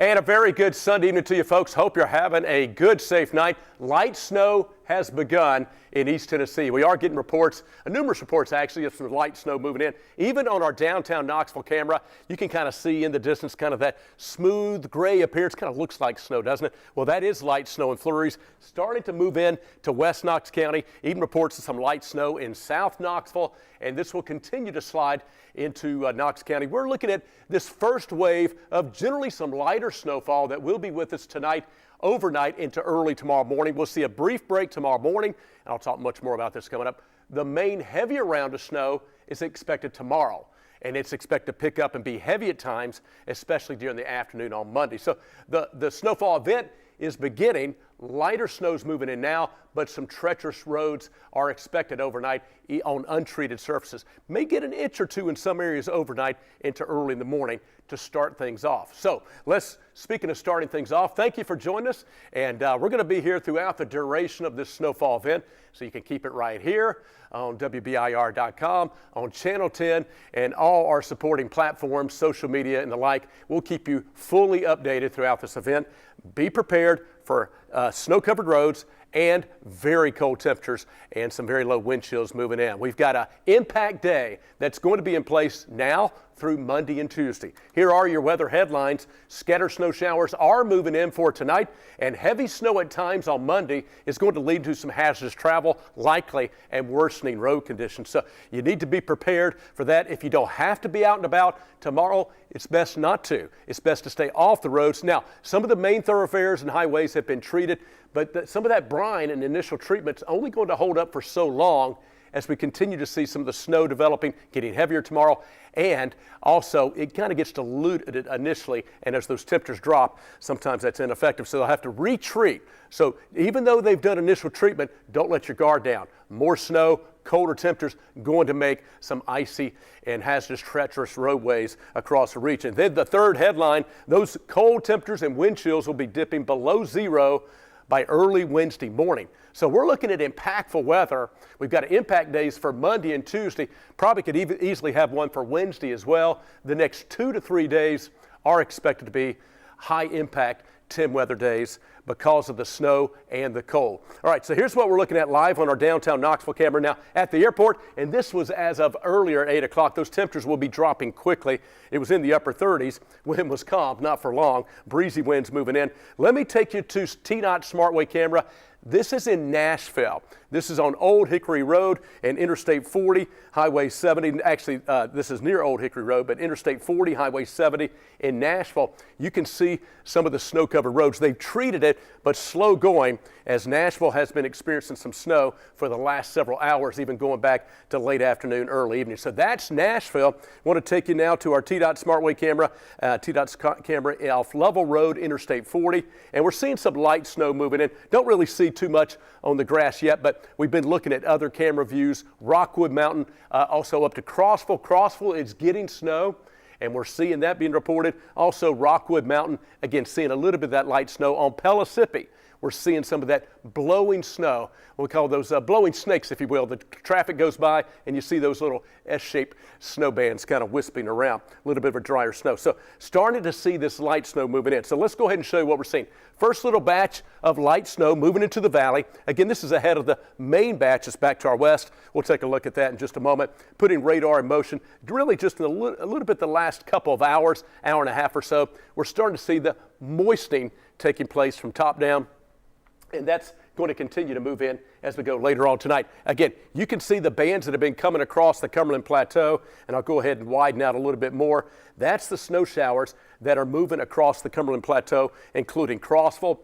And a very good Sunday evening to you folks. Hope you're having a good, safe night. Light snow has begun in East Tennessee. We are getting reports, numerous reports actually, of some light snow moving in. Even on our downtown Knoxville camera, you can kind of see in the distance kind of that smooth gray appearance. Kind of looks like snow, doesn't it? Well, that is light snow and flurries starting to move in to West Knox County. Even reports of some light snow in South Knoxville, and this will continue to slide into Knox County. We're looking at this first wave of generally some lighter snowfall that will be with us tonight, overnight into early tomorrow morning. We'll see a brief break tomorrow morning, and I'll talk much more about this coming up. The main heavier round of snow is expected tomorrow, and it's expected to pick up and be heavy at times, especially during the afternoon on Monday. So the snowfall event is beginning. Lighter snow's moving in now, but some treacherous roads are expected overnight on untreated surfaces. May get an inch or two in some areas overnight into early in the morning to start things off. So speaking of starting things off, thank you for joining us. And we're going to be here throughout the duration of this snowfall event. So you can keep it right here on WBIR.com, on Channel 10, and all our supporting platforms, social media, and the like. We'll keep you fully updated throughout this event. Be prepared for snow-covered roads and very cold temperatures and some very low wind chills moving in. We've got an impact day that's going to be in place now through Monday and Tuesday. Here are your weather headlines. Scattered snow showers are moving in for tonight, and heavy snow at times on Monday is going to lead to some hazardous travel, likely, and worsening road conditions. So you need to be prepared for that. If you don't have to be out and about tomorrow, it's best not to. It's best to stay off the roads. Now, some of the main thoroughfares and highways have been treated, but some of that brine and initial treatment is only going to hold up for so long as we continue to see some of the snow developing, getting heavier tomorrow, and also it kind of gets diluted initially, and as those temperatures drop, sometimes that's ineffective, so they'll have to retreat. So even though they've done initial treatment, don't let your guard down. More snow, colder temperatures going to make some icy and hazardous, treacherous roadways across the region. Then the third headline, those cold temperatures and wind chills will be dipping below zero by early Wednesday morning. So we're looking at impactful weather. We've got impact days for Monday and Tuesday. Probably could easily have one for Wednesday as well. The next 2 to 3 days are expected to be high impact 10 weather days because of the snow and the cold. All right, so here's what we're looking at live on our downtown Knoxville camera now at the airport, and this was as of earlier at 8 o'clock. Those temperatures will be dropping quickly. It was in the upper 30s. Wind was calm, not for long. Breezy winds moving in. Let me take you to TDOT SmartWay camera. This is in Nashville. This is on Old Hickory Road and Interstate 40, Highway 70. Actually, this is near Old Hickory Road, but Interstate 40, Highway 70 in Nashville. You can see some of the snow-covered roads. They've treated it, but slow going, as Nashville has been experiencing some snow for the last several hours, even going back to late afternoon, early evening. So that's Nashville. I want to take you now to our TDOT SmartWay camera, TDOT's camera off Level Road, Interstate 40, and we're seeing some light snow moving in. Don't really see too much on the grass yet, but we've been looking at other camera views. Rockwood Mountain, also up to Crossville. Crossville is getting snow, and we're seeing that being reported. Also Rockwood Mountain, again, seeing a little bit of that light snow on Pellissippi. We're seeing some of that blowing snow. We call those blowing snakes, if you will. The traffic goes by and you see those little S-shaped snow bands kind of wisping around, a little bit of a drier snow. So starting to see this light snow moving in. So let's go ahead and show you what we're seeing. First little batch of light snow moving into the valley. Again, this is ahead of the main batch that's back to our west. We'll take a look at that in just a moment. Putting radar in motion, really just in a little bit the last couple of hours, hour and a half or so. We're starting to see the moistening taking place from top down. And that's going to continue to move in as we go later on tonight. Again, you can see the bands that have been coming across the Cumberland Plateau, and I'll go ahead and widen out a little bit more. That's the snow showers that are moving across the Cumberland Plateau, including Crossville,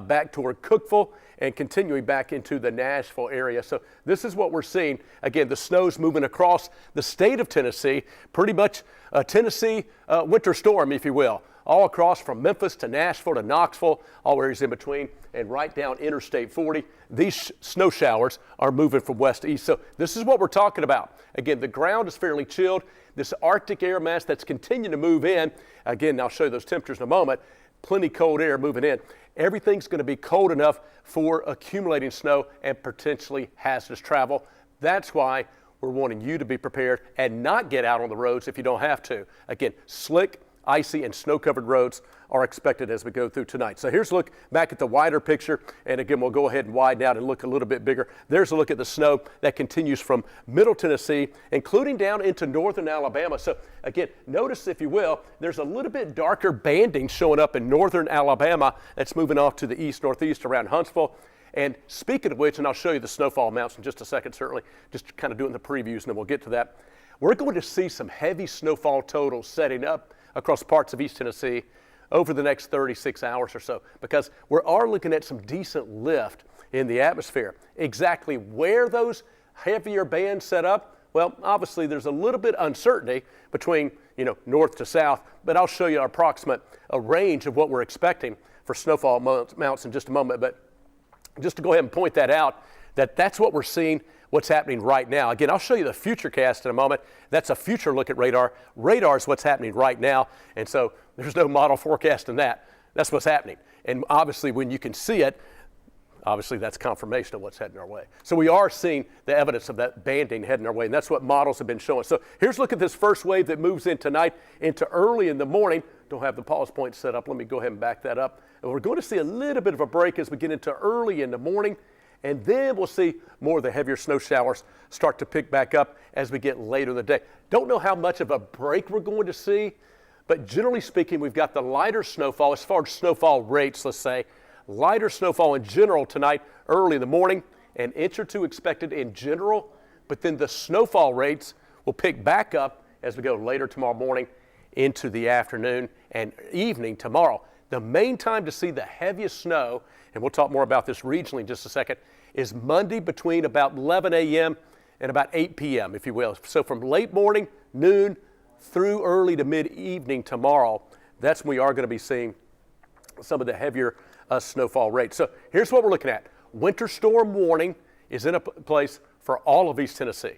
back toward Cookeville, and continuing back into the Nashville area. So this is what we're seeing. Again, the snow's moving across the state of Tennessee, pretty much a Tennessee winter storm, if you will. All across from Memphis to Nashville to Knoxville, all areas in between, and right down Interstate 40. These snow showers are moving from west to east. So this is what we're talking about. Again, the ground is fairly chilled. This Arctic air mass that's continuing to move in. Again, I'll show you those temperatures in a moment. Plenty cold air moving in. Everything's going to be cold enough for accumulating snow and potentially hazardous travel. That's why we're wanting you to be prepared and not get out on the roads if you don't have to. Again, slick, icy and snow-covered roads are expected as we go through tonight. So here's a look back at the wider picture, and again, we'll go ahead and widen out and look a little bit bigger. There's a look at the snow that continues from Middle Tennessee, including down into northern Alabama. So again, notice, if you will, there's a little bit darker banding showing up in northern Alabama that's moving off to the east-northeast around Huntsville. And speaking of which, and I'll show you the snowfall amounts in just a second, certainly, just kind of doing the previews, and then we'll get to that. We're going to see some heavy snowfall totals setting up across parts of East Tennessee over the next 36 hours or so, because we are looking at some decent lift in the atmosphere. Exactly where those heavier bands set up, well, obviously there's a little bit of uncertainty between, north to south, but I'll show you an approximate range of what we're expecting for snowfall amounts in just a moment. But just to go ahead and point that out, that's what we're seeing, what's happening right now. Again, I'll show you the future cast in a moment. That's a future look at radar. Radar is what's happening right now, and so there's no model forecast in that. That's what's happening. And obviously, when you can see it, obviously that's confirmation of what's heading our way. So we are seeing the evidence of that banding heading our way, and that's what models have been showing. So here's a look at this first wave that moves in tonight into early in the morning. Don't have the pause point set up. Let me go ahead and back that up. And we're going to see a little bit of a break as we get into early in the morning, and then we'll see more of the heavier snow showers start to pick back up as we get later in the day. Don't know how much of a break we're going to see, but generally speaking, we've got the lighter snowfall, as far as snowfall rates, let's say, lighter snowfall in general tonight, early in the morning, an inch or two expected in general, but then the snowfall rates will pick back up as we go later tomorrow morning into the afternoon and evening tomorrow. The main time to see the heaviest snow, and we'll talk more about this regionally in just a second, is Monday between about 11 a.m. and about 8 p.m., if you will. So from late morning, noon, through early to mid-evening tomorrow, that's when we are going to be seeing some of the heavier snowfall rates. So here's what we're looking at. Winter storm warning is in place for all of East Tennessee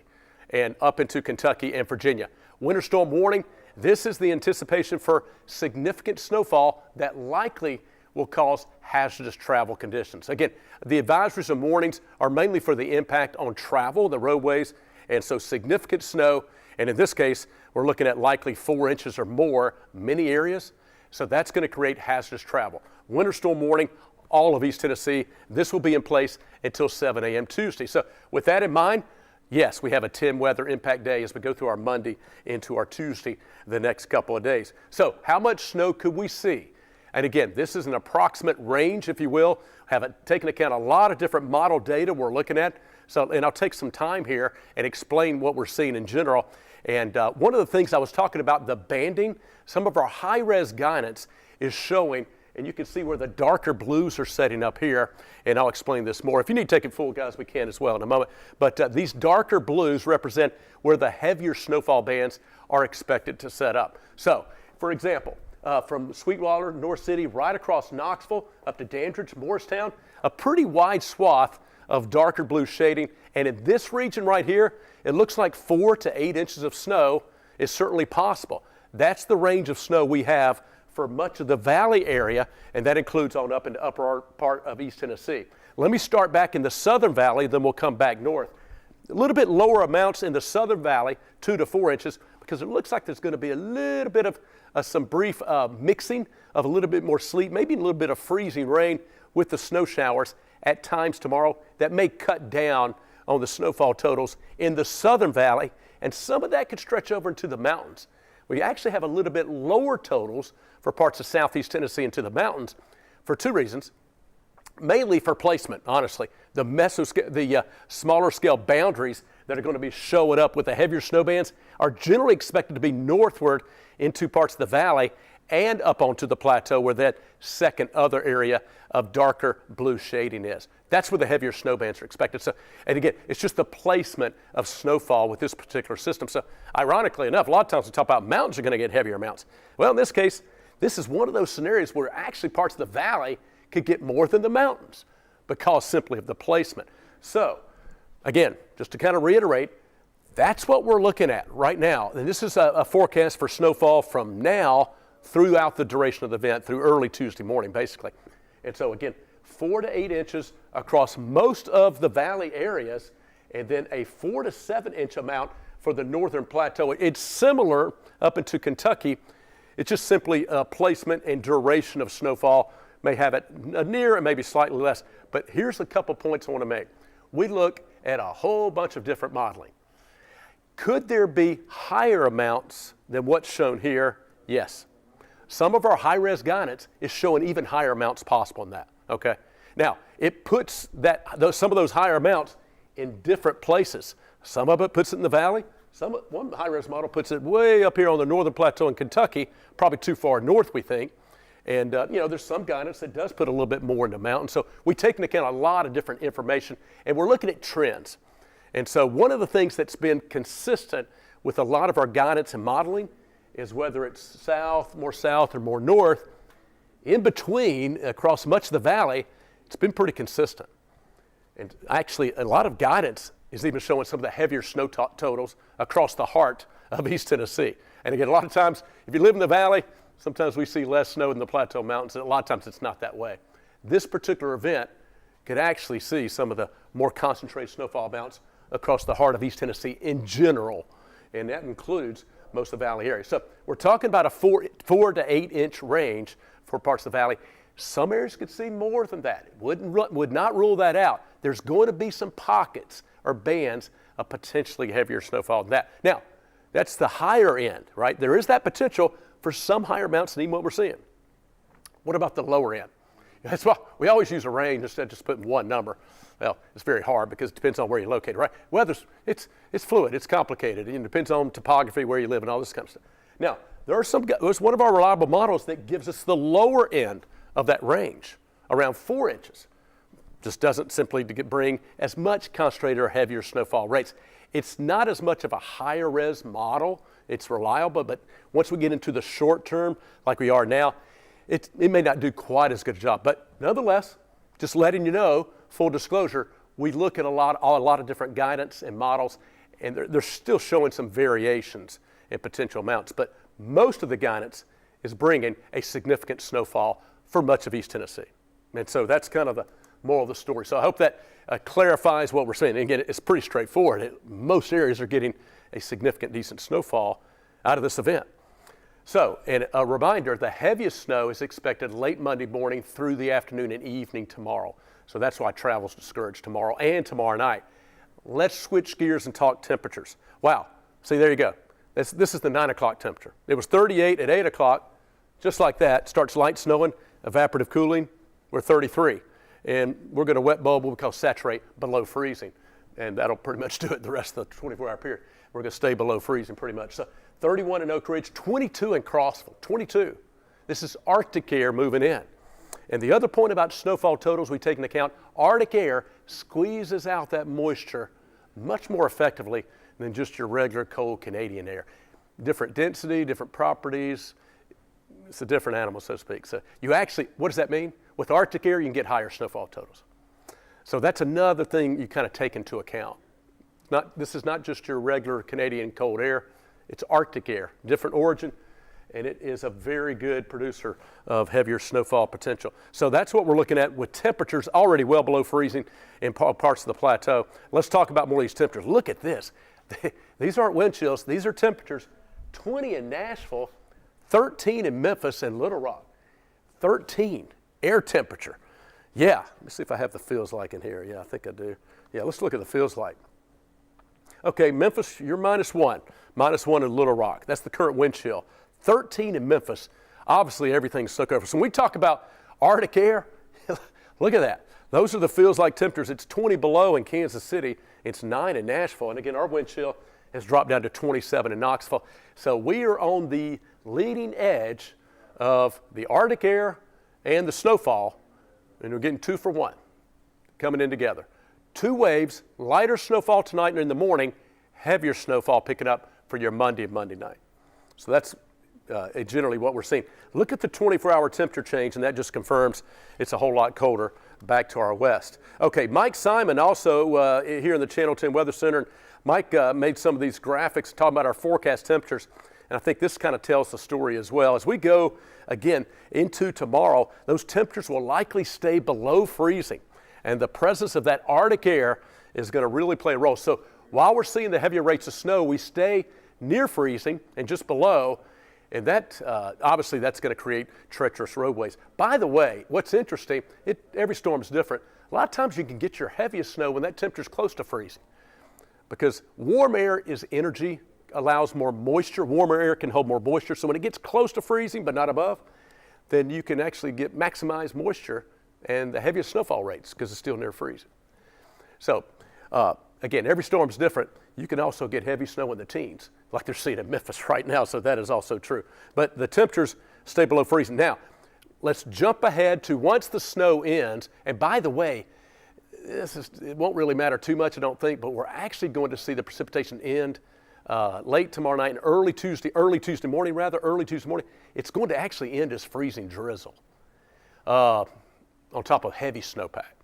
and up into Kentucky and Virginia. Winter storm warning, this is the anticipation for significant snowfall that likely will cause hazardous travel conditions. Again, the advisories and warnings are mainly for the impact on travel, the roadways, and so significant snow, and in this case, we're looking at likely 4 inches or more, many areas, so that's going to create hazardous travel. Winter storm warning, all of East Tennessee. This will be in place until 7 a.m. Tuesday. So with that in mind, yes, we have a 10 weather impact day as we go through our Monday into our Tuesday the next couple of days. So how much snow could we see? And again, this is an approximate range, if you will. Have taken account a lot of different model data we're looking at. So, and I'll take some time here and explain what we're seeing in general. And one of the things I was talking about, the banding, some of our high-res guidance is showing, and you can see where the darker blues are setting up here, and I'll explain this more. If you need to take it full, guys, we can as well in a moment. But these darker blues represent where the heavier snowfall bands are expected to set up. So, for example, from Sweetwater, North City, right across Knoxville, up to Dandridge, Morristown, a pretty wide swath of darker blue shading. And in this region right here, it looks like 4 to 8 inches of snow is certainly possible. That's the range of snow we have for much of the valley area, and that includes on up into upper part of East Tennessee. Let me start back in the southern valley, then we'll come back north. A little bit lower amounts in the southern valley, 2 to 4 inches, because it looks like there's going to be a little bit of some brief mixing of a little bit more sleet, maybe a little bit of freezing rain with the snow showers at times tomorrow that may cut down on the snowfall totals in the southern valley, and some of that could stretch over into the mountains. We actually have a little bit lower totals for parts of southeast Tennessee into the mountains for 2 reasons. Mainly for placement, honestly. The smaller scale boundaries that are going to be showing up with the heavier snow bands are generally expected to be northward into parts of the valley and up onto the plateau where that second other area of darker blue shading is. That's where the heavier snow bands are expected. So, and again, it's just the placement of snowfall with this particular system. So ironically enough, a lot of times we talk about mountains are going to get heavier amounts. Well, in this case, this is one of those scenarios where actually parts of the valley could get more than the mountains because simply of the placement. So again, just to kind of reiterate, that's what we're looking at right now. And this is a forecast for snowfall from now throughout the duration of the event through early Tuesday morning, basically. And so again, 4 to 8 inches across most of the valley areas, and then a 4 to 7 inch amount for the northern plateau. It's similar up into Kentucky It's just simply a placement and duration of snowfall. May have it near and maybe slightly less. But here's a couple points I want to make. We look at a whole bunch of different modeling. Could there be higher amounts than what's shown here? Yes. Some of our high-res guidance is showing even higher amounts possible than that, okay? Now, it puts some of those higher amounts in different places. Some of it puts it in the valley. One high-res model puts it way up here on the northern plateau in Kentucky, probably too far north, we think. And, there's some guidance that does put a little bit more in the mountains. So we take into account a lot of different information, and we're looking at trends. And so one of the things that's been consistent with a lot of our guidance and modeling is whether it's south or more north, in between, across much of the valley, it's been pretty consistent. And actually, a lot of guidance is even showing some of the heavier snow totals across the heart of East Tennessee. And again, a lot of times, if you live in the valley, sometimes we see less snow in the Plateau Mountains, and a lot of times it's not that way. This particular event could actually see some of the more concentrated snowfall amounts across the heart of East Tennessee in general, and that includes most of the valley area. So we're talking about a 4 to 8 inch range for parts of the valley. Some areas could see more than that. Would not rule that out. There's going to be some pockets or bands of potentially heavier snowfall than that. Now, that's the higher end, right? There is that potential for some higher amounts than even what we're seeing. What about the lower end? That's why we always use a range instead of just putting one number. Well, it's very hard because it depends on where you're located, right? Weather's, it's fluid, it's complicated. It depends on topography, where you live, and all this kind of stuff. Now, there's one of our reliable models that gives us the lower end of that range, around 4 inches. Just doesn't simply bring as much concentrated or heavier snowfall rates. It's not as much of a higher res model. It's reliable, but once we get into the short term, like we are now, it may not do quite as good a job. But nonetheless, just letting you know, full disclosure, we look at a lot of different guidance and models, and they're still showing some variations in potential amounts. But most of the guidance is bringing a significant snowfall for much of East Tennessee. And so that's kind of the moral of the story. So I hope that clarifies what we're saying. And again, it's pretty straightforward. Most areas are getting a significant, decent snowfall out of this event. So, and a reminder, the heaviest snow is expected late Monday morning through the afternoon and evening tomorrow. So that's why travel's discouraged tomorrow and tomorrow night. Let's switch gears and talk temperatures. Wow, see, there you go. This is the 9 o'clock temperature. It was 38 at 8 o'clock, just like that. Starts light snowing, evaporative cooling, we're 33. And we're going to wet bulb what we call saturate below freezing. And that'll pretty much do it the rest of the 24-hour period. We're going to stay below freezing pretty much. So 31 in Oak Ridge, 22 in Crossville, 22. This is Arctic air moving in. And the other point about snowfall totals we take into account, Arctic air squeezes out that moisture much more effectively than just your regular cold Canadian air. Different density, different properties. It's a different animal, so to speak. So you actually, what does that mean? With Arctic air, you can get higher snowfall totals. So that's another thing you kind of take into account. This is not just your regular Canadian cold air. It's Arctic air, different origin, and it is a very good producer of heavier snowfall potential. So that's what we're looking at with temperatures already well below freezing in parts of the plateau. Let's talk about more of these temperatures. Look at this. These aren't wind chills. These are temperatures. 20 in Nashville, 13 in Memphis and Little Rock. 13 air temperature. Yeah, let's see if I have the feels like in here. Yeah, I think I do. Yeah, let's look at the feels like. Okay, Memphis, you're -1. -1 in Little Rock. That's the current wind chill. 13 in Memphis. Obviously, everything's stuck over. So when we talk about Arctic air, look at that. Those are the feels like temperatures. It's 20 below in Kansas City. It's 9 in Nashville. And again, our wind chill has dropped down to 27 in Knoxville. So we are on the leading edge of the Arctic air and the snowfall, and we're getting 2 for 1 coming in together. 2 waves, lighter snowfall tonight and in the morning, heavier snowfall picking up for your Monday and Monday night. So that's generally what we're seeing. Look at the 24-hour temperature change, and that just confirms it's a whole lot colder back to our west. Okay, Mike Simon also here in the Channel 10 Weather Center. Mike made some of these graphics talking about our forecast temperatures, and I think this kind of tells the story as well. As we go, again, into tomorrow, those temperatures will likely stay below freezing, and the presence of that Arctic air is going to really play a role. So while we're seeing the heavier rates of snow, we stay near freezing and just below, And that, obviously, that's going to create treacherous roadways. By the way, what's interesting, every storm is different. A lot of times you can get your heaviest snow when that temperature is close to freezing, because warm air is energy, allows more moisture. Warmer air can hold more moisture. So when it gets close to freezing but not above, then you can actually get maximized moisture and the heaviest snowfall rates because it's still near freezing. So again, every storm's different. You can also get heavy snow in the teens, like they're seeing in Memphis right now, so that is also true. But the temperatures stay below freezing. Now, let's jump ahead to once the snow ends, and by the way, it won't really matter too much, I don't think, but we're actually going to see the precipitation end late tomorrow night and early Tuesday morning. It's going to actually end as freezing drizzle on top of heavy snowpack.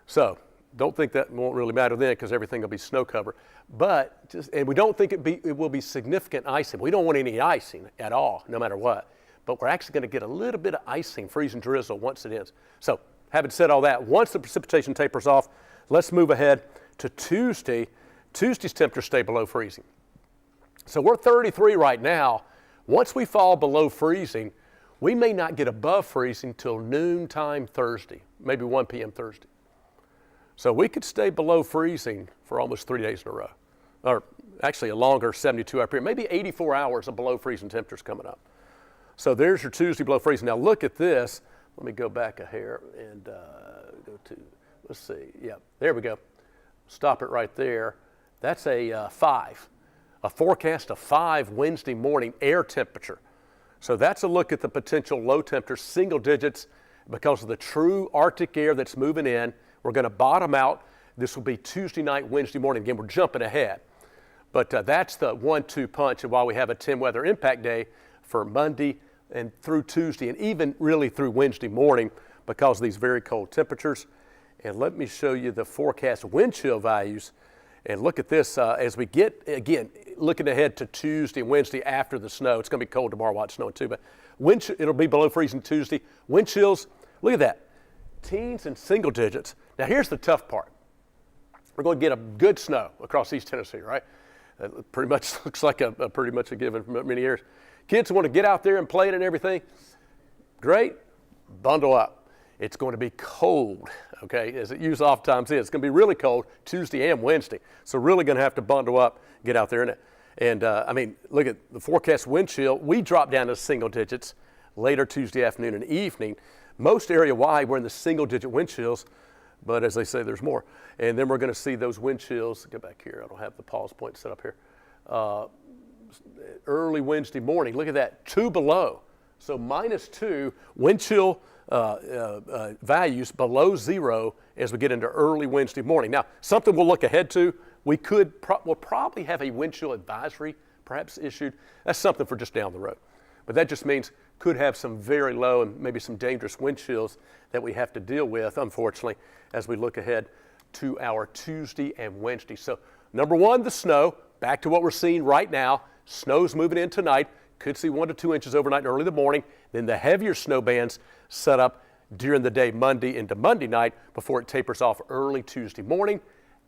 So don't think that won't really matter then because everything will be snow cover. But and we don't think it will be significant icing. We don't want any icing at all, no matter what. But we're actually going to get a little bit of icing, freezing drizzle once it ends. So having said all that, once the precipitation tapers off, let's move ahead to Tuesday. Tuesday's temperatures stay below freezing. So we're 33 right now. Once we fall below freezing, we may not get above freezing till noontime Thursday, maybe 1 p.m. Thursday. So we could stay below freezing for almost 3 days in a row, or actually a longer 72-hour period, maybe 84 hours of below freezing temperatures coming up. So there's your Tuesday below freezing. Now look at this. Let me go back here and go to, let's see, yeah, there we go. Stop it right there. That's a 5, a forecast of 5 Wednesday morning air temperature. So that's a look at the potential low temperatures, single digits, because of the true Arctic air that's moving in. We're going to bottom out. This will be Tuesday night, Wednesday morning. Again, we're jumping ahead. But that's the 1-2 punch. And while we have a 10 weather impact day for Monday and through Tuesday and even really through Wednesday morning because of these very cold temperatures. And let me show you the forecast wind chill values. And look at this as we get, again, looking ahead to Tuesday and Wednesday after the snow. It's going to be cold tomorrow while it's snowing too, but it'll be below freezing Tuesday. Wind chills, look at that, teens and single digits. Now here's the tough part. We're going to get a good snow across East Tennessee, right? Pretty much looks like pretty much a given for many years. Kids want to get out there and play it and everything. Great, bundle up. It's going to be cold, okay, as it usually oftentimes is. It's going to be really cold Tuesday and Wednesday. So really going to have to bundle up, get out there in it. And I mean, look at the forecast wind chill. We drop down to single digits later Tuesday afternoon and evening. Most area-wide, we're in the single-digit wind chills, but as they say, there's more. And then we're going to see those wind chills. Go back here. I don't have the pause point set up here. Early Wednesday morning. Look at that, 2 below. So -2 wind chill values below 0 as we get into early Wednesday morning. Now, something we'll look ahead to. We'll probably have a wind chill advisory perhaps issued. That's something for just down the road. But that just means could have some very low and maybe some dangerous wind chills that we have to deal with, unfortunately, as we look ahead to our Tuesday and Wednesday. So number one, the snow. Back to what we're seeing right now. Snow's moving in tonight. Could see 1 to 2 inches overnight and early in the morning. Then the heavier snow bands set up during the day Monday into Monday night before it tapers off early Tuesday morning.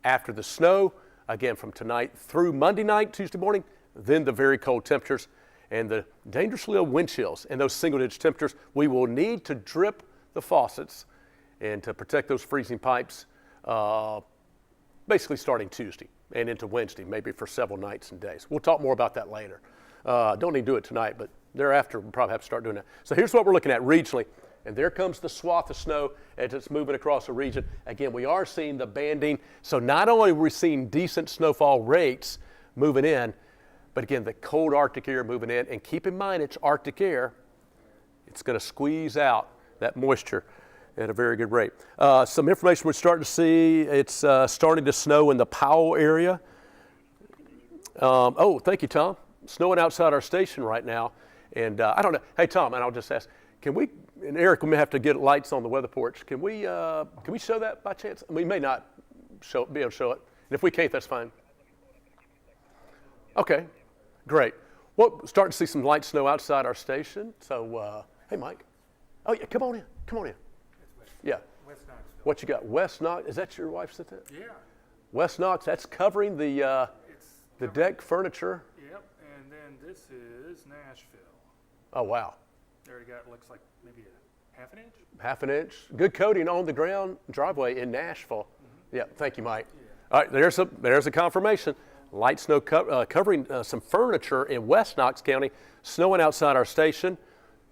After the snow, again from tonight through Monday night, Tuesday morning, then the very cold temperatures and the dangerously low wind chills and those single-digit temperatures. We will need to drip the faucets and to protect those freezing pipes basically starting Tuesday and into Wednesday, maybe for several nights and days. We'll talk more about that later. Don't need to do it tonight, but thereafter we'll probably have to start doing that. So here's what we're looking at regionally. And there comes the swath of snow as it's moving across the region. Again, we are seeing the banding. So not only are we seeing decent snowfall rates moving in, but again, the cold Arctic air moving in. And keep in mind, it's Arctic air. It's going to squeeze out that moisture at a very good rate. Some information we're starting to see. It's starting to snow in the Powell area. Oh, thank you, Tom. Snowing outside our station right now. And I don't know. Hey, Tom, and I'll just ask, can we, and Eric, we may have to get lights on the weather porch. Can we show that by chance? We may not be able to show it. And if we can't, that's fine. Okay, great. Well, starting to see some light snow outside our station. So, hey, Mike. Oh, yeah, come on in. Come on in. Yeah. West Knoxville. What you got? West Knox. Is that your wife's at that? Yeah. West Knox. That's covering the deck furniture. Yep. And then this is Nashville. Oh, wow. There you got, looks like maybe a half an inch. Half an inch. Good coating on the ground driveway in Nashville. Yeah, thank you, Mike. All right, there's a confirmation. Light snow covering some furniture in West Knox County, snowing outside our station.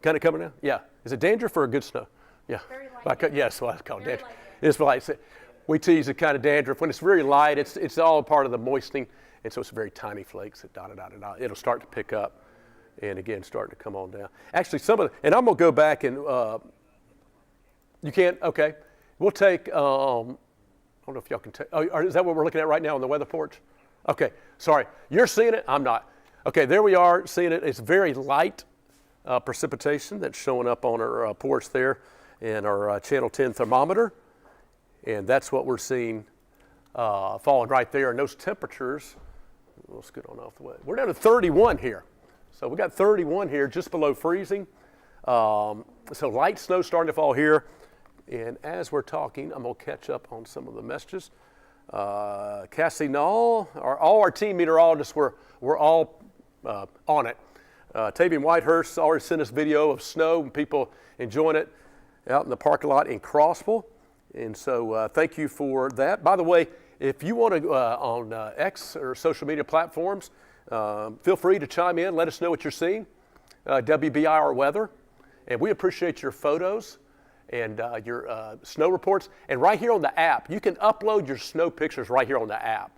Kind of coming down? Yeah. Is it dandruff or a good snow? Yeah. Very light. Yes, well, I call it dandruff. It's light. We tease it kind of dandruff. When it's very light, it's all part of the moistening, and so it's very tiny flakes. It'll start to pick up, and again, starting to come on down. Actually, and I'm going to go back and, you can't? Okay. We'll take, I don't know if y'all can take, is that what we're looking at right now on the weather porch? Okay, sorry. You're seeing it? I'm not. Okay, there we are seeing it. It's very light precipitation that's showing up on our porch there and our Channel 10 thermometer. And that's what we're seeing falling right there. And those temperatures, we'll scoot on off the way. We're down to 31 here. So we got 31 here, just below freezing. So light snow starting to fall here. And as we're talking, I'm going to catch up on some of the messages. Cassie Knoll, all our team meteorologists were all on it. Tavian Whitehurst already sent us video of snow and people enjoying it out in the parking lot in Crossville. And so thank you for that. By the way, if you want to, on X or social media platforms, feel free to chime in. Let us know what you're seeing. WBIR weather. And we appreciate your photos and your snow reports. And right here on the app, you can upload your snow pictures right here on the app.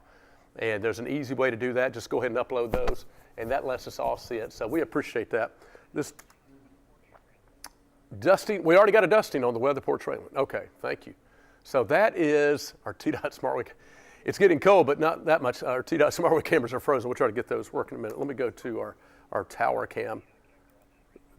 And there's an easy way to do that. Just go ahead and upload those, and that lets us all see it. So we appreciate that. This dusting, we already got a dusting on the weather porch railing. Okay, thank you. So that is our TDOT SmartWay. It's getting cold, but not that much. Our TDOT SmartWay cameras are frozen. We'll try to get those working in a minute. Let me go to our tower cam.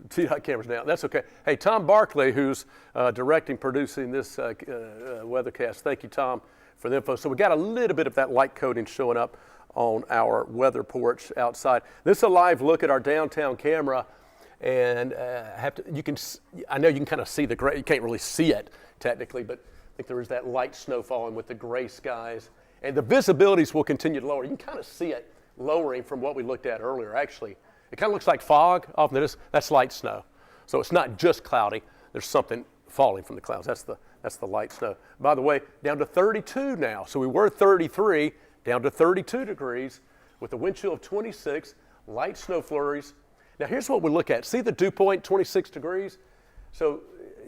TDOT cameras down. That's okay. Hey, Tom Barkley, who's directing, producing this weathercast. Thank you, Tom, for the info. So we got a little bit of that light coating showing up on our weather porch outside. This is a live look at our downtown camera, and I know you can kind of see the gray. You can't really see it technically, but I think there is that light snow falling with the gray skies, and the visibilities will continue to lower. You can kind of see it lowering from what we looked at earlier. Actually, it kind of looks like fog off in this. That's light snow. So it's not just cloudy. There's something falling from the clouds. That's the light snow. By the way, down to 32 now. So we were 33, down to 32 degrees with a wind chill of 26, light snow flurries. Now here's what we look at. See the dew point, 26 degrees? So,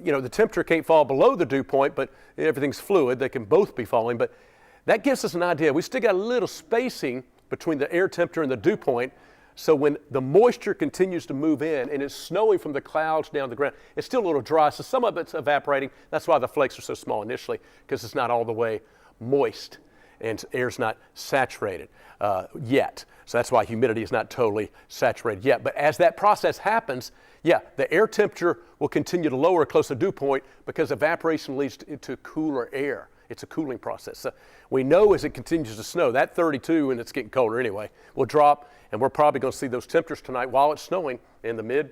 you know, the temperature can't fall below the dew point, but everything's fluid. They can both be falling, but that gives us an idea. We still got a little spacing between the air temperature and the dew point. So when the moisture continues to move in and it's snowing from the clouds down the ground, it's still a little dry, so some of it's evaporating. That's why the flakes are so small initially, because it's not all the way moist and air's not saturated yet. So that's why humidity is not totally saturated yet. But as that process happens, yeah, the air temperature will continue to lower close to dew point because evaporation leads to cooler air. It's a cooling process. So we know as it continues to snow, that 32, and it's getting colder anyway, will drop, and we're probably going to see those temperatures tonight while it's snowing in the mid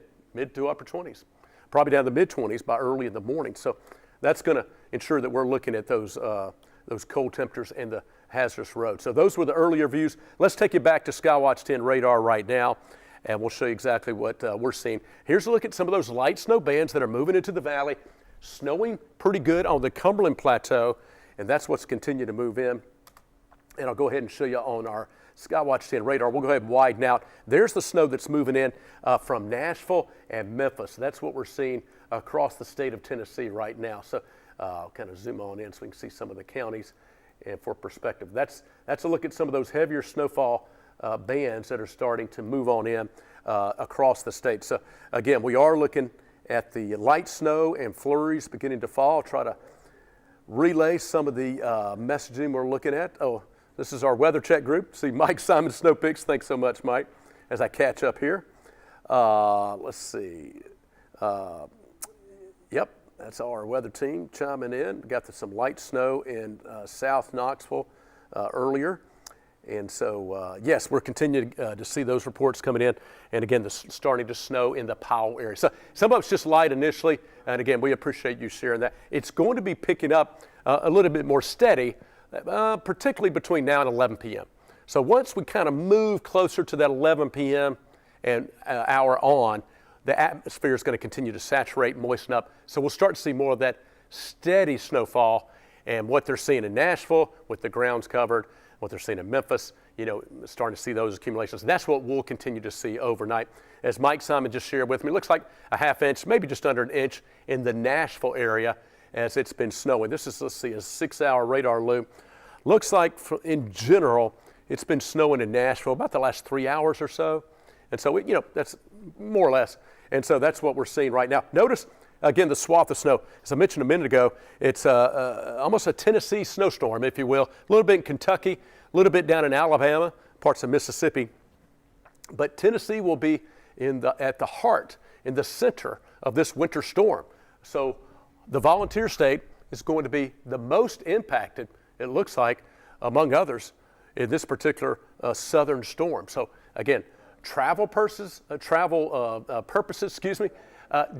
to upper 20s, probably down to the mid 20s by early in the morning. So that's going to ensure that we're looking at those cold temperatures and the hazardous roads. So those were the earlier views. Let's take you back to Skywatch 10 radar right now, and we'll show you exactly what we're seeing. Here's a look at some of those light snow bands that are moving into the valley, snowing pretty good on the Cumberland Plateau, and that's what's continuing to move in. And I'll go ahead and show you on our Skywatch 10 radar. We'll go ahead and widen out. There's the snow that's moving in from Nashville and Memphis. That's what we're seeing across the state of Tennessee right now. So I'll kind of zoom on in so we can see some of the counties. And for perspective, that's a look at some of those heavier snowfall bands that are starting to move on in across the state. So again, we are looking at the light snow and flurries beginning to fall. I'll try to relay some of the messaging we're looking at. Oh, this is our weather check group. See Mike Simon Snow Picks. Thanks so much, Mike, as I catch up here. Let's see. Yep, that's our weather team chiming in. Got some light snow in South Knoxville earlier. And so, yes, we're continuing to see those reports coming in. And again, starting to snow in the Powell area. So some of it's just light initially. And again, we appreciate you sharing that. It's going to be picking up a little bit more steady, particularly between now and 11 p.m. So once we kind of move closer to that 11 p.m., and hour on, the atmosphere is going to continue to saturate, moisten up. So we'll start to see more of that steady snowfall. And what they're seeing in Nashville with the grounds covered, what they're seeing in Memphis, starting to see those accumulations. And that's what we'll continue to see overnight. As Mike Simon just shared with me, it looks like a half inch, maybe just under an inch in the Nashville area as it's been snowing. This is, let's see, a 6-hour radar loop. Looks like in general, it's been snowing in Nashville about the last 3 hours or so. And so, that's more or less. And so that's what we're seeing right now. Notice, again, the swath of snow. As I mentioned a minute ago, it's almost a Tennessee snowstorm, if you will. A little bit in Kentucky, a little bit down in Alabama, parts of Mississippi. But Tennessee will be at the heart, in the center of this winter storm. So the volunteer state is going to be the most impacted, it looks like, among others, in this particular southern storm. So again, travel purposes,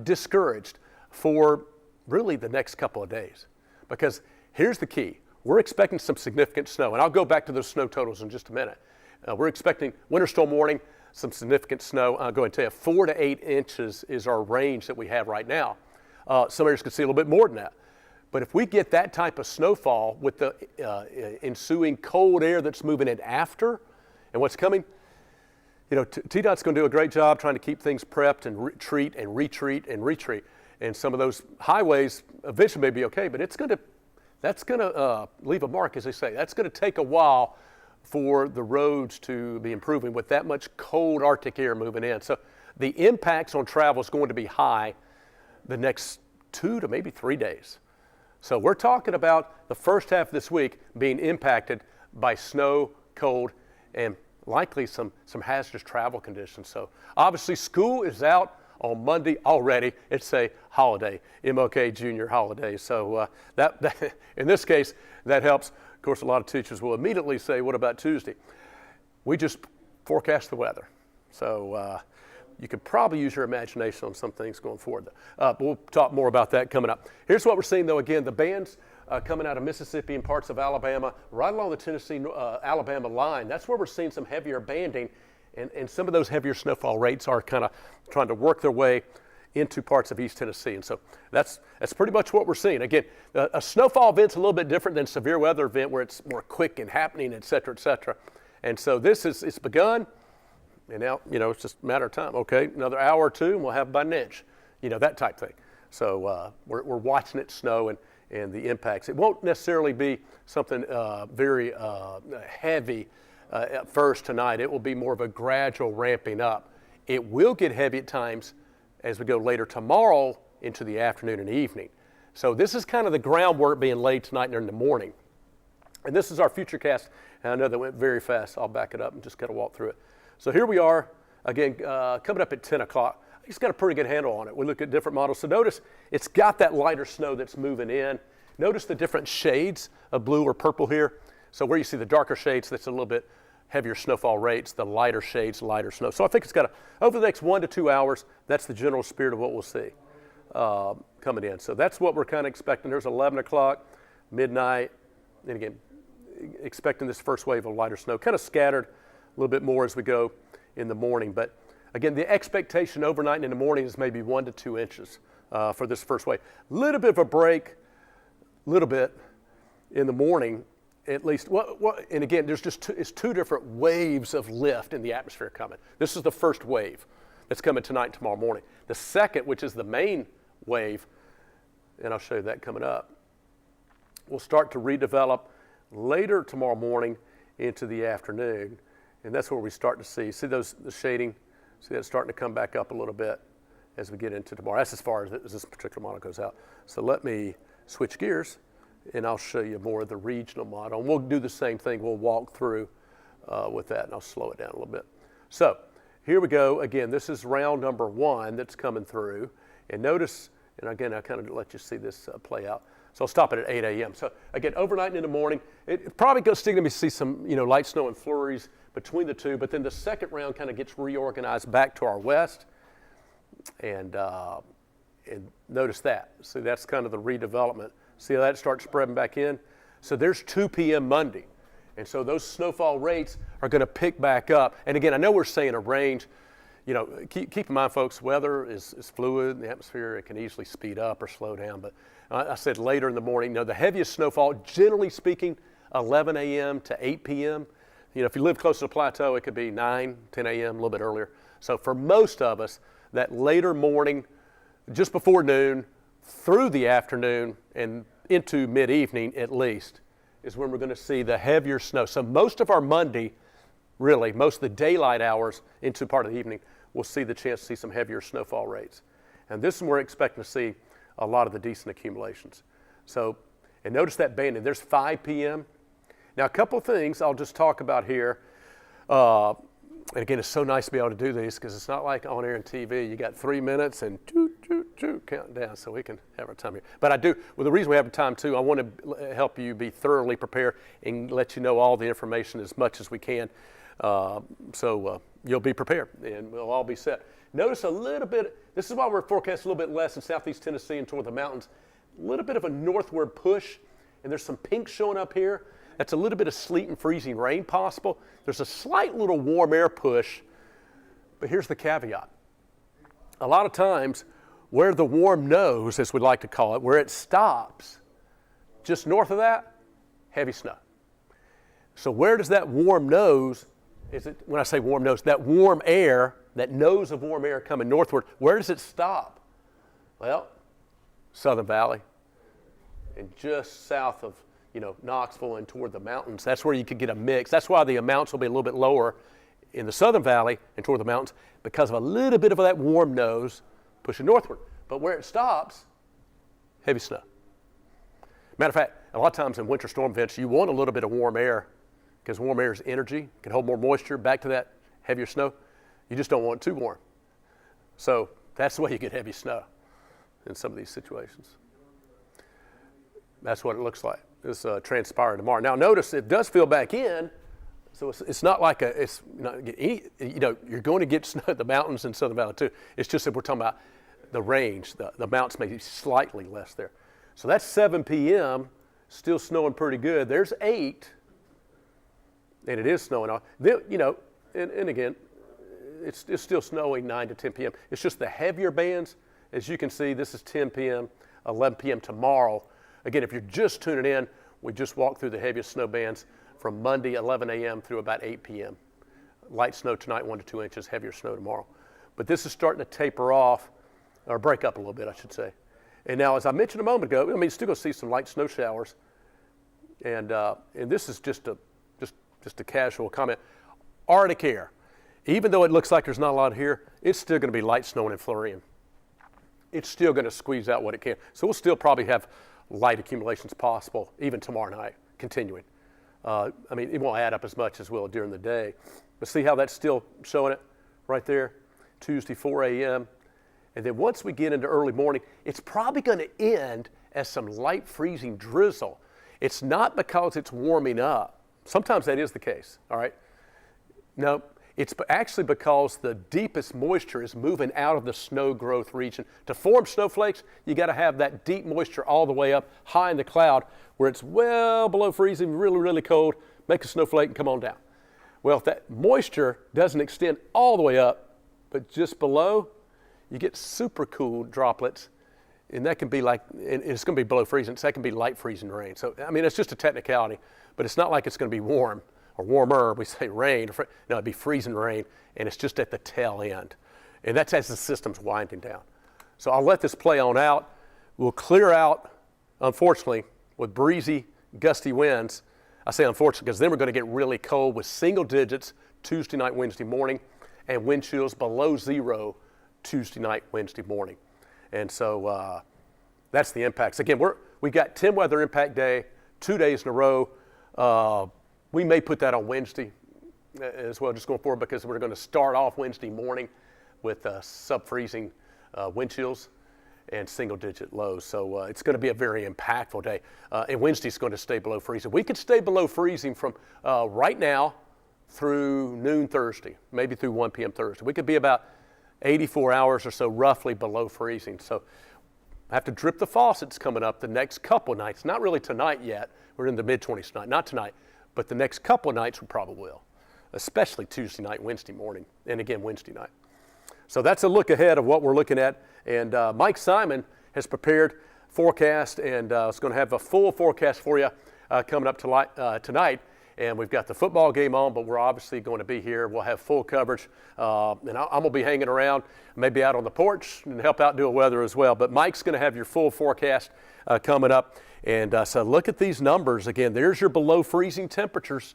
discouraged for really the next couple of days. Because here's the key. We're expecting some significant snow, and I'll go back to those snow totals in just a minute. We're expecting winter storm warning, some significant snow. I'll go and tell you, 4 to 8 inches is our range that we have right now. Some areas could see a little bit more than that. But if we get that type of snowfall with the ensuing cold air that's moving in after, and what's coming, TDOT's going to do a great job trying to keep things prepped and retreat and retreat and retreat. And some of those highways eventually may be okay, but that's going to leave a mark, as they say. That's going to take a while for the roads to be improving with that much cold Arctic air moving in. So the impacts on travel is going to be high the next 2 to maybe 3 days. So we're talking about the first half of this week being impacted by snow, cold, and likely some hazardous travel conditions. So obviously school is out on Monday already. It's a holiday, MLK Junior holiday. So that in this case, that helps. Of course, a lot of teachers will immediately say, what about Tuesday? We just forecast the weather. So you could probably use your imagination on some things going forward. But we'll talk more about that coming up. Here's what we're seeing, though. Again, the bands coming out of Mississippi and parts of Alabama, right along the Tennessee-Alabama line. That's where we're seeing some heavier banding, and some of those heavier snowfall rates are kind of trying to work their way into parts of East Tennessee. And so that's pretty much what we're seeing. Again, a snowfall event's a little bit different than a severe weather event where it's more quick and happening, et cetera, et cetera. And so it's begun. And now, it's just a matter of time. Okay, another hour or two, and we'll have about an inch, that type thing. So we're watching it snow and the impacts. It won't necessarily be something very heavy at first tonight. It will be more of a gradual ramping up. It will get heavy at times as we go later tomorrow into the afternoon and evening. So this is kind of the groundwork being laid tonight and in the morning. And this is our futurecast. And I know that went very fast. I'll back it up and just kind of walk through it. So here we are, again, coming up at 10 o'clock. It's got a pretty good handle on it. We look at different models. So notice it's got that lighter snow that's moving in. Notice the different shades of blue or purple here. So where you see the darker shades, that's a little bit heavier snowfall rates, the lighter shades, lighter snow. So I think it's got over the next 1 to 2 hours, that's the general spirit of what we'll see coming in. So that's what we're kind of expecting. There's 11 o'clock, midnight, and again, expecting this first wave of lighter snow, kind of scattered a little bit more as we go in the morning. But again, the expectation overnight and in the morning is maybe 1 to 2 inches for this first wave. A little bit of a break, a little bit in the morning, at least. And again, there's just it's 2 different waves of lift in the atmosphere coming. This is the first wave that's coming tonight and tomorrow morning. The second, which is the main wave, and I'll show you that coming up, will start to redevelop later tomorrow morning into the afternoon. And that's where we start to see the shading, see that starting to come back up a little bit as we get into tomorrow. That's as far as this particular model goes out. So let me switch gears and I'll show you more of the regional model. And we'll do the same thing. We'll walk through with that and I'll slow it down a little bit. So here we go. Again, this is round number 1 that's coming through. And notice, and again, I kind of let you see this play out. So I'll stop it at 8 a.m. So again, overnight and in the morning, it probably goes still going to see some light snow and flurries between the two, but then the second round kind of gets reorganized back to our west. And notice that. See, that's kind of the redevelopment. See how that starts spreading back in? So there's 2 p.m. Monday. And so those snowfall rates are going to pick back up. And again, I know we're saying a range. keep in mind, folks, weather is fluid in the atmosphere. It can easily speed up or slow down. But I said later in the morning, the heaviest snowfall, generally speaking, 11 a.m. to 8 p.m. If you live close to the plateau, it could be 9, 10 a.m., a little bit earlier. So for most of us, that later morning, just before noon, through the afternoon, and into mid-evening at least, is when we're going to see the heavier snow. So most of our Monday, really, most of the daylight hours into part of the evening, we'll see the chance to see some heavier snowfall rates. And this is when we're expecting to see a lot of the decent accumulations. So, and notice that banding, there's 5 p.m. Now, a couple of things I'll just talk about here. And again, it's so nice to be able to do these because it's not like on air and TV. You got 3 minutes and counting down so we can have our time here. But the reason we have time too, I want to help you be thoroughly prepared and let you know all the information as much as we can. So you'll be prepared and we'll all be set. Notice a little bit, this is why we're forecasting a little bit less in southeast Tennessee and toward the mountains. A little bit of a northward push, and there's some pink showing up here. That's a little bit of sleet and freezing rain possible. There's a slight little warm air push, but here's the caveat. A lot of times where the warm nose, as we like to call it, where it stops, just north of that, heavy snow. So where does that warm nose, when I say warm nose, that warm air, that nose of warm air coming northward, where does it stop? Well, Southern Valley and just south of Knoxville and toward the mountains. That's where you could get a mix. That's why the amounts will be a little bit lower in the Southern Valley and toward the mountains because of a little bit of that warm nose pushing northward. But where it stops, heavy snow. Matter of fact, a lot of times in winter storm events, you want a little bit of warm air because warm air is energy, can hold more moisture back to that heavier snow. You just don't want it too warm. So that's the way you get heavy snow in some of these situations. That's what it looks like. This transpiring tomorrow. Now notice it does fill back in, so it's not like you're going to get snow at the mountains in Southern Valley too. It's just that we're talking about the range. The mountains may be slightly less there. So that's 7 p.m. Still snowing pretty good. There's 8, and it is snowing off. And again, it's still snowing 9 to 10 p.m. It's just the heavier bands. As you can see, this is 10 p.m., 11 p.m. tomorrow. Again, if you're just tuning in, we just walked through the heaviest snow bands from Monday 11 a.m. through about 8 p.m. Light snow tonight, 1 to 2 inches, heavier snow tomorrow. But this is starting to taper off, or break up a little bit, I should say. And now, as I mentioned a moment ago, you're still going to see some light snow showers. And this is just a casual comment. Arctic air, even though it looks like there's not a lot here, it's still going to be light snowing and flurrying. It's still going to squeeze out what it can. So we'll still probably have light accumulations possible even tomorrow night, continuing. It won't add up as much as will during the day. But see how that's still showing it right there? Tuesday, 4 a.m. And then once we get into early morning, it's probably going to end as some light freezing drizzle. It's not because it's warming up. Sometimes that is the case, all right? No, it's actually because the deepest moisture is moving out of the snow growth region. To form snowflakes, you got to have that deep moisture all the way up high in the cloud where it's well below freezing, really, really cold, make a snowflake and come on down. Well, if that moisture doesn't extend all the way up, but just below, you get super cool droplets, and that can be like, and it's going to be below freezing, so that can be light freezing rain. So, it's just a technicality, but it's not like it's going to be warm. Or warmer, we say rain. No, it'd be freezing rain, and it's just at the tail end. And that's as the system's winding down. So I'll let this play on out. We'll clear out, unfortunately, with breezy, gusty winds. I say unfortunately because then we're going to get really cold with single digits Tuesday night, Wednesday morning, and wind chills below 0 Tuesday night, Wednesday morning. And so that's the impacts. Again, we got 10 weather impact day, 2 days in a row. We may put that on Wednesday as well, just going forward, because we're going to start off Wednesday morning with sub-freezing wind chills and single-digit lows. So it's going to be a very impactful day. And Wednesday's going to stay below freezing. We could stay below freezing from right now through noon Thursday, maybe through 1 p.m. Thursday. We could be about 84 hours or so roughly below freezing. So I have to drip the faucets coming up the next couple nights. Not really tonight yet. We're in the mid-20s tonight. Not tonight. But the next couple of nights we probably will, especially Tuesday night, Wednesday morning, and again Wednesday night. So that's a look ahead of what we're looking at. And Mike Simon has prepared forecast, and it's going to have a full forecast for you coming up tonight. And we've got the football game on, but we're obviously going to be here. We'll have full coverage. And I'm going to be hanging around, maybe out on the porch and help out doing weather as well. But Mike's going to have your full forecast coming up. And so look at these numbers. Again, there's your below freezing temperatures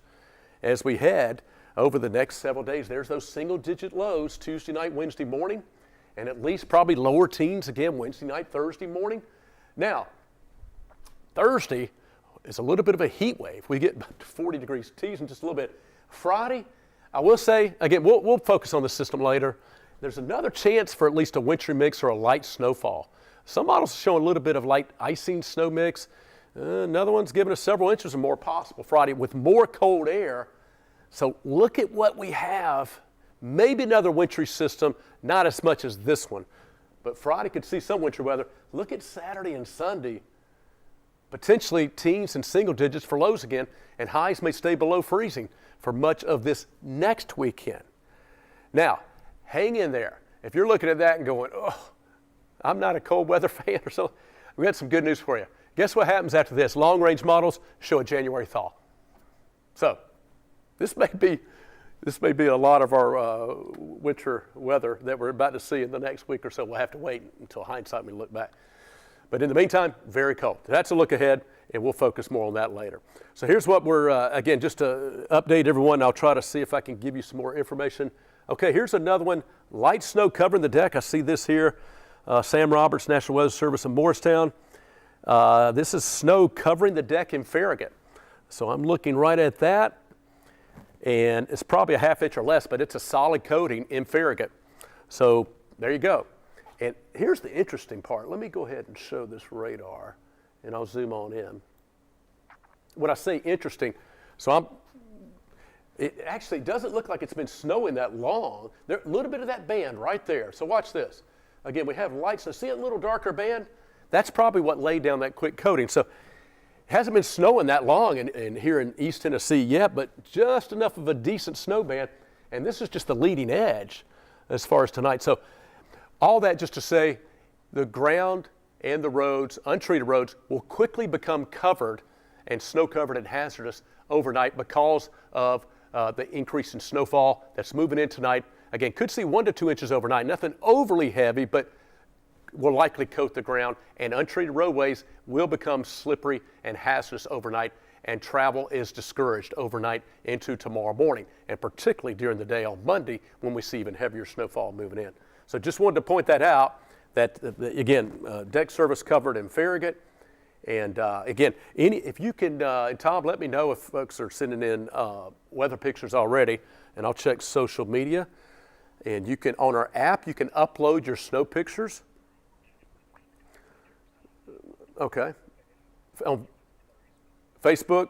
as we head over the next several days. There's those single-digit lows Tuesday night, Wednesday morning, and at least probably lower teens again Wednesday night, Thursday morning. Now, Thursday is a little bit of a heat wave. We get to 40 degrees, teasing just a little bit. Friday, I will say, again, we'll focus on the system later. There's another chance for at least a wintry mix or a light snowfall. Some models are showing a little bit of light icing snow mix. Another one's giving us several inches or more possible Friday with more cold air. So look at what we have. Maybe another wintry system, not as much as this one. But Friday could see some wintry weather. Look at Saturday and Sunday. Potentially teens and single digits for lows again, and highs may stay below freezing for much of this next weekend. Now, hang in there. If you're looking at that and going, oh, I'm not a cold weather fan or something, we got some good news for you. Guess what happens after this? Long-range models show a January thaw. So this may be a lot of our winter weather that we're about to see in the next week or so. We'll have to wait until hindsight when we look back. But in the meantime, very cold. That's a look ahead, and we'll focus more on that later. So here's what we're, again, just to update everyone, I'll try to see if I can give you some more information. Okay, here's another one. Light snow covering the deck. I see this here. Sam Roberts, National Weather Service in Morristown. This is snow covering the deck in Farragut. So I'm looking right at that, and it's probably a half inch or less, but it's a solid coating in Farragut. So there you go. And here's the interesting part. Let me go ahead and show this radar, and I'll zoom on in. When I say interesting, it actually doesn't look like it's been snowing that long. There's a little bit of that band right there. So watch this. Again, we have light snow. See a little darker band? That's probably what laid down that quick coating. So it hasn't been snowing that long in here in East Tennessee yet, but just enough of a decent snow band. And this is just the leading edge as far as tonight. So all that just to say the ground and the roads, untreated roads, will quickly become covered and snow covered and hazardous overnight because of the increase in snowfall that's moving in tonight. Again, could see 1 to 2 inches overnight. Nothing overly heavy, but will likely coat the ground, and untreated roadways will become slippery and hazardous overnight, and travel is discouraged overnight into tomorrow morning, and particularly during the day on Monday when we see even heavier snowfall moving in. So just wanted to point that out, that again, deck service covered in Farragut. And again, if you can, and Tom, let me know if folks are sending in weather pictures already, and I'll check social media. And you can, on our app, you can upload your snow pictures. Okay. On Facebook?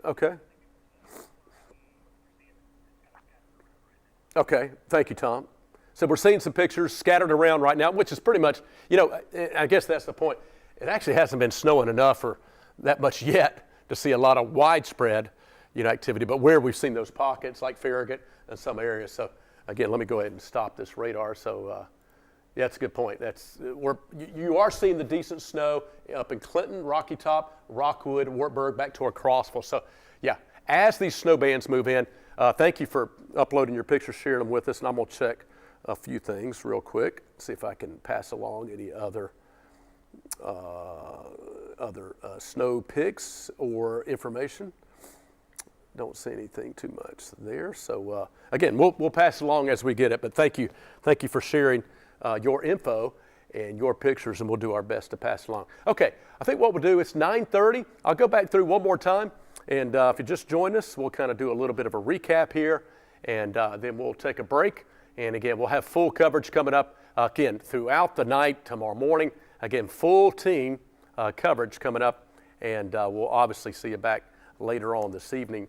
Okay. Okay, thank you, Tom. So we're seeing some pictures scattered around right now, which is pretty much, I guess that's the point. It actually hasn't been snowing enough or that much yet to see a lot of widespread, activity, but where we've seen those pockets like Farragut and some areas. So again, let me go ahead and stop this radar. So yeah, that's a good point. You are seeing the decent snow up in Clinton, Rocky Top, Rockwood, Wartburg, back toward Crossville. So yeah, as these snow bands move in, thank you for uploading your pictures, sharing them with us, and I'm gonna check a few things real quick, see if I can pass along any other snow pics or information. Don't see anything too much there. So again, we'll pass along as we get it, but thank you for sharing your info and your pictures, and we'll do our best to pass along. Okay, I think what we'll do, it's 9:30. I'll go back through one more time, and if you just joined us, we'll kind of do a little bit of a recap here, and then we'll take a break. And again, we'll have full coverage coming up again throughout the night, tomorrow morning. Again, full team coverage coming up, and we'll obviously see you back later on this evening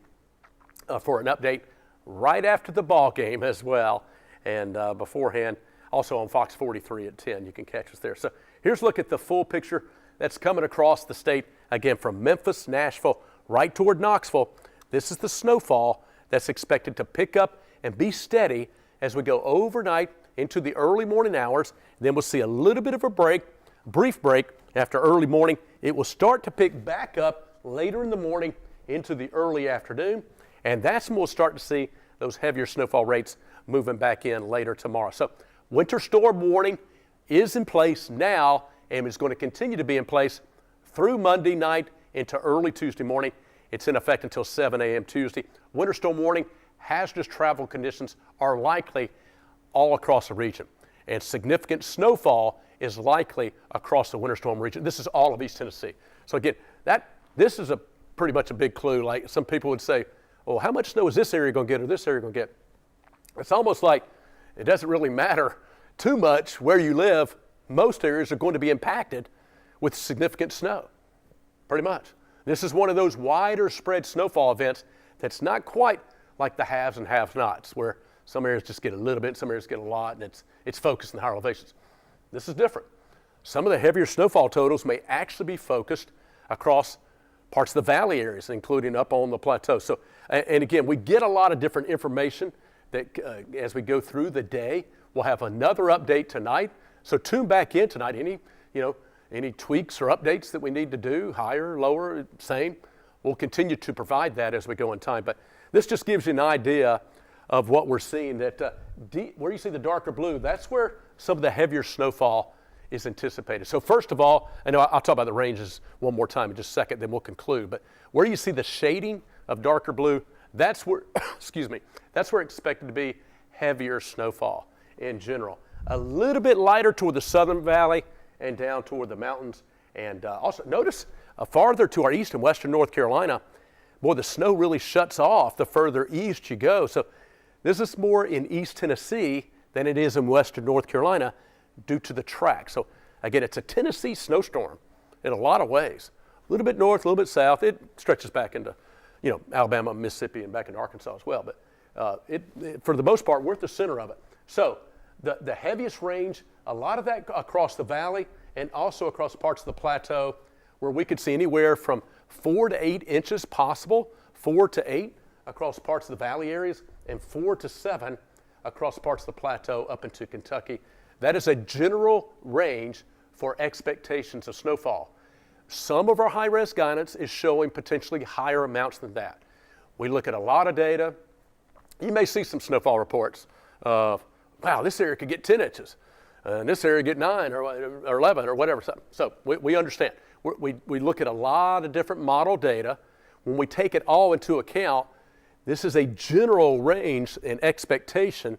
for an update right after the ball game as well, and beforehand, also on Fox 43 at 10. You can catch us there. So here's a look at the full picture that's coming across the state, again, from Memphis, Nashville, right toward Knoxville. This is the snowfall that's expected to pick up and be steady as we go overnight into the early morning hours. Then we'll see a little bit of a brief break after early morning. It will start to pick back up later in the morning into the early afternoon. And that's when we'll start to see those heavier snowfall rates moving back in later tomorrow. So winter storm warning is in place now and is going to continue to be in place through Monday night into early Tuesday morning. It's in effect until 7 a.m. Tuesday. Winter storm warning, hazardous travel conditions are likely all across the region. And significant snowfall is likely across the winter storm region. This is all of East Tennessee. So again, this is pretty much a big clue. Like some people would say, well, how much snow is this area going to get or this area going to get? It's almost like it doesn't really matter too much where you live. Most areas are going to be impacted with significant snow, pretty much. This is one of those wider spread snowfall events that's not quite like the haves and have-nots, where some areas just get a little bit, some areas get a lot, and it's focused in the higher elevations. This is different. Some of the heavier snowfall totals may actually be focused across parts of the valley areas, including up on the plateau. So, and again, we get a lot of different information that as we go through the day. We'll have another update tonight. So tune back in tonight. Any tweaks or updates that we need to do, higher, lower, same, we'll continue to provide that as we go in time. But this just gives you an idea of what we're seeing. That where you see the darker blue, that's where some of the heavier snowfall is anticipated. So first of all, I know I'll talk about the ranges one more time in just a second, then we'll conclude. But where you see the shading of darker blue, that's where, excuse me, that's where expected to be heavier snowfall in general. A little bit lighter toward the southern valley and down toward the mountains. And also notice farther to our east in western North Carolina, boy, the snow really shuts off the further east you go. So this is more in East Tennessee than it is in western North Carolina due to the track. So again, it's a Tennessee snowstorm in a lot of ways. A little bit north, a little bit south. It stretches back into, Alabama, Mississippi, and back into Arkansas as well. But for the most part, we're at the center of it. So the heaviest range, a lot of that across the valley and also across parts of the plateau where we could see anywhere from 4 to 8 inches possible, 4 to 8 across parts of the valley areas and 4 to 7 across parts of the plateau up into Kentucky. That is a general range for expectations of snowfall. Some of our high-res guidance is showing potentially higher amounts than that. We look at a lot of data. You may see some snowfall reports of, wow, this area could get 10 inches, and this area get 9 or 11 or whatever. So we understand. We look at a lot of different model data. When we take it all into account, this is a general range and expectation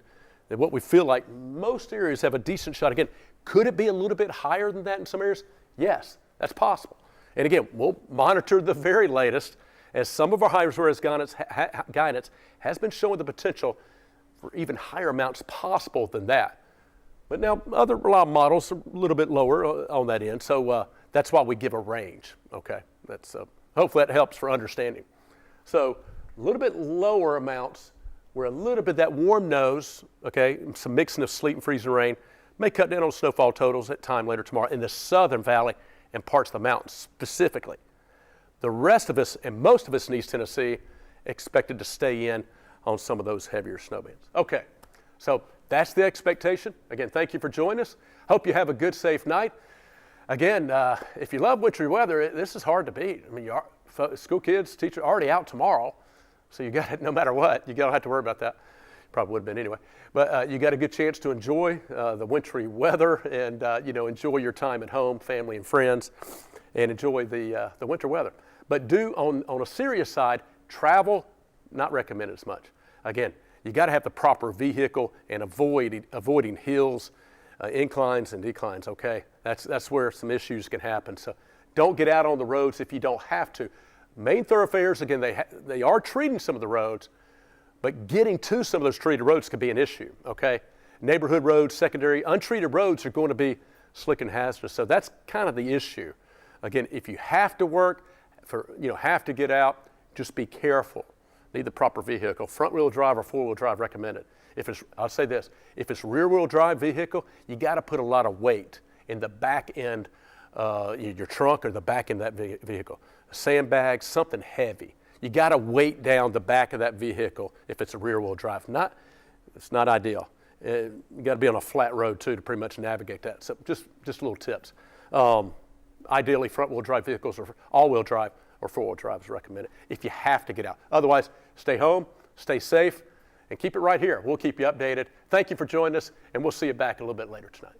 that what we feel like most areas have a decent shot. Again, could it be a little bit higher than that in some areas? Yes, that's possible. And again, we'll monitor the very latest as some of our high-res guidance has been showing the potential for even higher amounts possible than that. But now other reliable models are a little bit lower on that end, so that's why we give a range, okay? That's hopefully that helps for understanding. So a little bit lower amounts where a little bit that warm nose, okay, some mixing of sleet and freezing rain may cut down on snowfall totals at time later tomorrow in the southern valley and parts of the mountains specifically. The rest of us and most of us in East Tennessee expected to stay in on some of those heavier snow bands. Okay, so that's the expectation. Again, thank you for joining us. Hope you have a good, safe night. Again, if you love wintry weather, this is hard to beat. I mean, school kids, teachers already out tomorrow, so you got it no matter what. You don't have to worry about that. Probably would have been anyway. But you got a good chance to enjoy the wintry weather and enjoy your time at home, family and friends, and enjoy the winter weather. But do on a serious side, travel not recommended as much. Again, you got to have the proper vehicle and avoiding hills, inclines and declines. Okay, that's where some issues can happen. So don't get out on the roads if you don't have to. Main thoroughfares, again, they are treating some of the roads, but getting to some of those treated roads could be an issue. Okay, neighborhood roads, secondary, untreated roads are going to be slick and hazardous. So that's kind of the issue. Again, if you have to work, have to get out, just be careful. Need the proper vehicle. Front-wheel drive or four-wheel drive recommended. I'll say this, if it's rear-wheel drive vehicle, you got to put a lot of weight in the back end, your trunk or the back end of that vehicle. Sandbags, something heavy. You got to weight down the back of that vehicle if it's a rear-wheel drive. It's not ideal. You got to be on a flat road too to pretty much navigate that. So just little tips. Ideally, front-wheel drive vehicles or all-wheel drive or four-wheel drive is recommended if you have to get out. Otherwise, stay home, stay safe, and keep it right here. We'll keep you updated. Thank you for joining us, and we'll see you back a little bit later tonight.